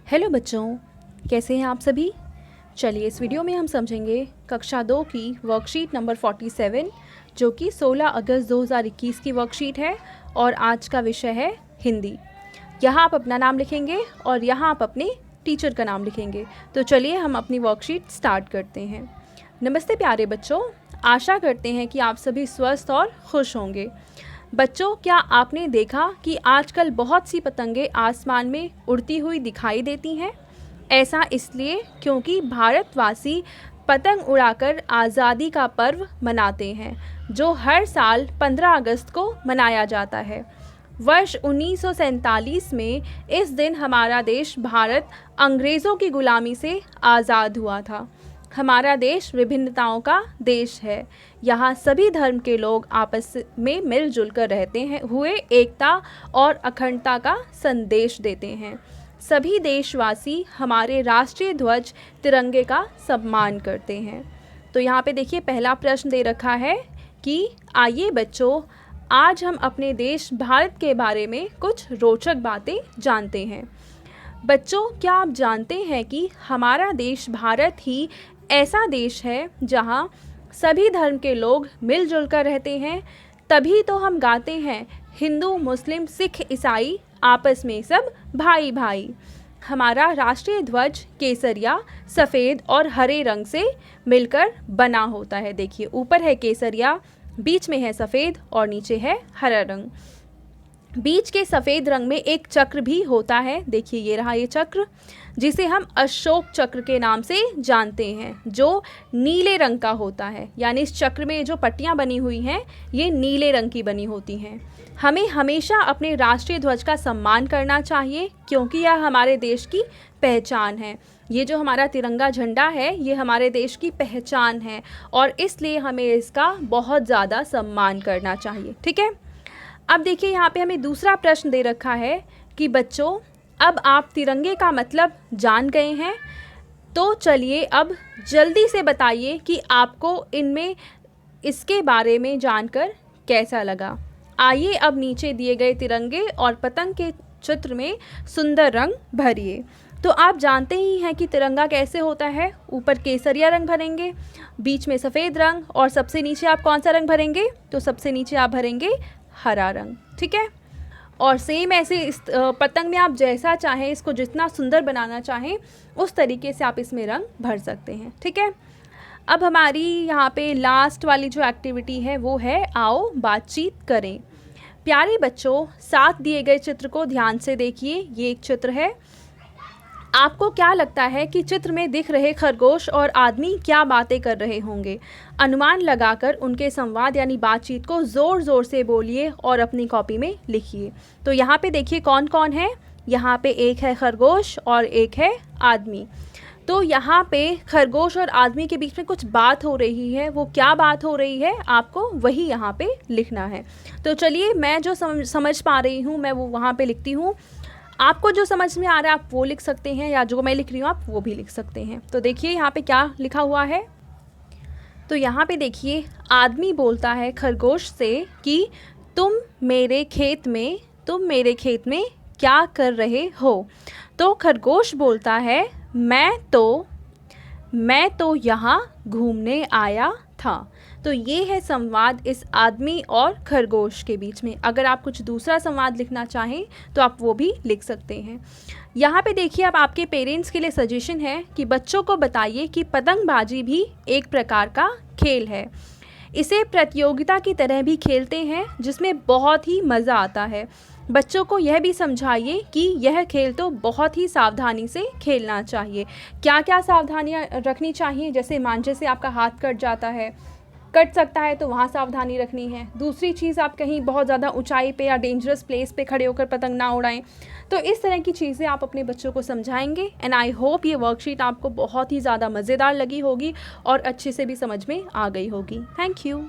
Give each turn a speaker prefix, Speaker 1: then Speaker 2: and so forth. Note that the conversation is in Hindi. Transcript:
Speaker 1: हेलो बच्चों, कैसे हैं आप सभी। चलिए इस वीडियो में हम समझेंगे कक्षा 2 की वर्कशीट नंबर 47 जो कि 16 अगस्त 2021 की वर्कशीट है और आज का विषय है हिंदी। यहाँ आप अपना नाम लिखेंगे और यहाँ आप अपने टीचर का नाम लिखेंगे। तो चलिए हम अपनी वर्कशीट स्टार्ट करते हैं। नमस्ते प्यारे बच्चों, आशा करते हैं कि आप सभी स्वस्थ और खुश होंगे। बच्चों, क्या आपने देखा कि आजकल बहुत सी पतंगें आसमान में उड़ती हुई दिखाई देती हैं? ऐसा इसलिए क्योंकि भारतवासी पतंग उड़ाकर आज़ादी का पर्व मनाते हैं जो हर साल 15 अगस्त को मनाया जाता है। वर्ष 1947 में इस दिन हमारा देश भारत अंग्रेज़ों की गुलामी से आज़ाद हुआ था। हमारा देश विभिन्नताओं का देश है। यहाँ सभी धर्म के लोग आपस में मिलजुल कर रहते हैं हुए एकता और अखंडता का संदेश देते हैं। सभी देशवासी हमारे राष्ट्रीय ध्वज तिरंगे का सम्मान करते हैं। तो यहाँ पे देखिए पहला प्रश्न दे रखा है कि आइए बच्चों, आज हम अपने देश भारत के बारे में कुछ रोचक बातें जानते हैं। बच्चों, क्या आप जानते हैं कि हमारा देश भारत ही ऐसा देश है जहाँ सभी धर्म के लोग मिलजुल कर रहते हैं। तभी तो हम गाते हैं हिंदू मुस्लिम सिख ईसाई आपस में सब भाई भाई। हमारा राष्ट्रीय ध्वज केसरिया सफ़ेद और हरे रंग से मिलकर बना होता है। देखिए ऊपर है केसरिया, बीच में है सफ़ेद और नीचे है हरा रंग। बीच के सफ़ेद रंग में एक चक्र भी होता है। देखिए ये रहा ये चक्र, जिसे हम अशोक चक्र के नाम से जानते हैं, जो नीले रंग का होता है। यानी इस चक्र में जो पट्टियाँ बनी हुई हैं ये नीले रंग की बनी होती हैं। हमें हमेशा अपने राष्ट्रीय ध्वज का सम्मान करना चाहिए क्योंकि यह हमारे देश की पहचान है। ये जो हमारा तिरंगा झंडा है ये हमारे देश की पहचान है और इसलिए हमें इसका बहुत ज़्यादा सम्मान करना चाहिए। ठीक है, अब देखिए यहाँ पे हमें दूसरा प्रश्न दे रखा है कि बच्चों, अब आप तिरंगे का मतलब जान गए हैं। तो चलिए अब जल्दी से बताइए कि आपको इनमें इसके बारे में जानकर कैसा लगा। आइए अब नीचे दिए गए तिरंगे और पतंग के चित्र में सुंदर रंग भरिए। तो आप जानते ही हैं कि तिरंगा कैसे होता है। ऊपर केसरिया रंग भरेंगे, बीच में सफ़ेद रंग और सबसे नीचे आप कौन सा रंग भरेंगे? तो सबसे नीचे आप भरेंगे हरा रंग। ठीक है, और सेम ऐसे इस पतंग में आप जैसा चाहें, इसको जितना सुंदर बनाना चाहें उस तरीके से आप इसमें रंग भर सकते हैं। ठीक है, अब हमारी यहाँ पे लास्ट वाली जो एक्टिविटी है वो है आओ बातचीत करें। प्यारे बच्चों, साथ दिए गए चित्र को ध्यान से देखिए। ये एक चित्र है। आपको क्या लगता है कि चित्र में दिख रहे खरगोश और आदमी क्या बातें कर रहे होंगे? अनुमान लगाकर उनके संवाद यानी बातचीत को ज़ोर ज़ोर से बोलिए और अपनी कॉपी में लिखिए। तो यहाँ पे देखिए कौन कौन है। यहाँ पे एक है खरगोश और एक है आदमी। तो यहाँ पे खरगोश और आदमी के बीच में कुछ बात हो रही है। वो क्या बात हो रही है आपको वही यहाँ पे लिखना है। तो चलिए मैं जो समझ पा रही हूँ मैं वो वहाँ पे लिखती हूँ। आपको जो समझ में आ रहा है आप वो लिख सकते हैं या जो मैं लिख रही हूँ आप वो भी लिख सकते हैं। तो देखिए यहाँ पे क्या लिखा हुआ है। तो यहाँ पे देखिए आदमी बोलता है खरगोश से कि तुम मेरे खेत में क्या कर रहे हो? तो खरगोश बोलता है मैं तो यहाँ घूमने आया था। तो ये है संवाद इस आदमी और खरगोश के बीच में। अगर आप कुछ दूसरा संवाद लिखना चाहें तो आप वो भी लिख सकते हैं। यहाँ पे देखिए अब आपके पेरेंट्स के लिए सजेशन है कि बच्चों को बताइए कि पतंगबाजी भी एक प्रकार का खेल है। इसे प्रतियोगिता की तरह भी खेलते हैं जिसमें बहुत ही मज़ा आता है। बच्चों को यह भी समझाइए कि यह खेल तो बहुत ही सावधानी से खेलना चाहिए। क्या क्या सावधानियाँ रखनी चाहिए? जैसे मांझे से आपका हाथ कट सकता है तो वहाँ सावधानी रखनी है। दूसरी चीज़, आप कहीं बहुत ज़्यादा ऊंचाई पे या डेंजरस प्लेस पे खड़े होकर पतंग ना उड़ाएं। तो इस तरह की चीज़ें आप अपने बच्चों को समझाएंगे। एंड आई होप ये वर्कशीट आपको बहुत ही ज़्यादा मज़ेदार लगी होगी और अच्छे से भी समझ में आ गई होगी। Thank you.